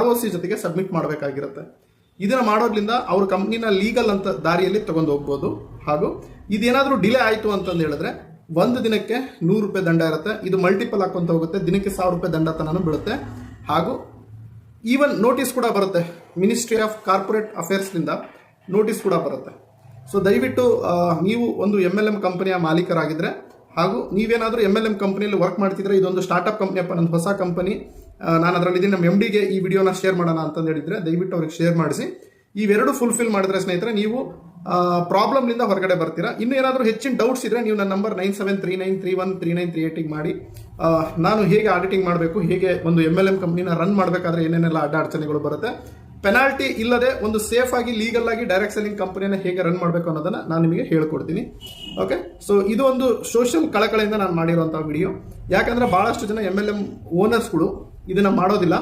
ROC ಜೊತೆಗೆ submit ಮಾಡಬೇಕಾಗಿರುತ್ತೆ. ಇದನ್ನು ಮಾಡೋದ್ರಿಂದ ಅವ್ರ ಕಂಪ್ನಿನ ಲೀಗಲ್ ಅಂತ ದಾರಿಯಲ್ಲಿ ತಗೊಂಡು ಹೋಗ್ಬೋದು. ಹಾಗೂ ಇದೇನಾದರೂ ಡಿಲೇ ಆಯಿತು ಅಂತಂದು ಹೇಳಿದ್ರೆ ಒಂದು ದಿನಕ್ಕೆ 100 ರೂಪಾಯಿ ದಂಡ ಇರುತ್ತೆ. ಇದು ಮಲ್ಟಿಪಲ್ ಹಾಕೊಂತ ಹೋಗುತ್ತೆ, ದಿನಕ್ಕೆ 1000 ರೂಪಾಯಿ ದಂಡ ತನೂ ಬೀಳುತ್ತೆ. ಹಾಗೂ ಈವನ್ ನೋಟಿಸ್ ಕೂಡ ಬರುತ್ತೆ, ಮಿನಿಸ್ಟ್ರಿ ಆಫ್ ಕಾರ್ಪೊರೇಟ್ ಅಫೇರ್ಸ್ನಿಂದ ನೋಟಿಸ್ ಕೂಡ ಬರುತ್ತೆ. ಸೊ ದಯವಿಟ್ಟು ನೀವು ಒಂದು MLM ಕಂಪನಿಯ ಮಾಲೀಕರಾಗಿದ್ದರೆ ಹಾಗೂ ನೀವೇನಾದರೂ MLM ಕಂಪನಿಯಲ್ಲಿ ವರ್ಕ್ ಮಾಡ್ತಿದ್ರೆ, ಇದೊಂದು ಸ್ಟಾರ್ಟಪ್ ಕಂಪ್ನಿ ಅಪ್ಪ, ನನ್ನ ಹೊಸ ಕಂಪನಿ, ನಾನು ಅದರಲ್ಲಿದ್ದೀನಿ, ನಮ್ಮ MDಗೆ ಈ ವಿಡಿಯೋನ ಶೇರ್ ಮಾಡೋಣ ಅಂತಂದು ಹೇಳಿದರೆ ದಯವಿಟ್ಟು ಅವ್ರಿಗೆ ಶೇರ್ ಮಾಡಿಸಿ. ಇವೆರಡು ಫುಲ್ಫಿಲ್ ಮಾಡಿದ್ರೆ ಸ್ನೇಹಿತರೆ ನೀವು ಪ್ರಾಬ್ಲಮ್ನಿಂದ ಹೊರಗಡೆ ಬರ್ತೀರಾ. ಇನ್ನೂ ಏನಾದರೂ ಹೆಚ್ಚಿನ ಡೌಟ್ಸ್ ಇದ್ದರೆ ನೀವು ನನ್ನ ನಂಬರ್ 9739313938ಗೆ ಮಾಡಿ. ನಾನು ಹೇಗೆ ಆಡಿಟಿಂಗ್ ಮಾಡಬೇಕು, ಹೇಗೆ ಒಂದು MLM ಕಂಪ್ನಿನ ರನ್ ಮಾಡಬೇಕಾದ್ರೆ ಏನೇನೆಲ್ಲ ಅಡಚಣೆಗಳು ಬರುತ್ತೆ, ಪೆನಾಲ್ಟಿ ಇಲ್ಲದೆ ಒಂದು ಸೇಫ್ ಆಗಿ ಲೀಗಲ್ ಆಗಿ ಡೈರೆಕ್ಟ್ ಸೆಲ್ಲಿಂಗ್ ಕಂಪನಿಯನ್ನು ಹೇಗೆ ರನ್ ಮಾಡಬೇಕು ಅನ್ನೋದನ್ನು ನಾನು ನಿಮಗೆ ಹೇಳ್ಕೊಡ್ತೀನಿ. ಓಕೆ, ಸೊ ಇದು ಒಂದು ಸೋಷಿಯಲ್ ಕಳಕಳಿಯಿಂದ ನಾನು ಮಾಡಿರುವಂಥ ವಿಡಿಯೋ. ಯಾಕಂದರೆ ಭಾಳಷ್ಟು ಜನ MLM ಓನರ್ಸ್ಗಳು ಇದನ್ನು ಮಾಡೋದಿಲ್ಲ.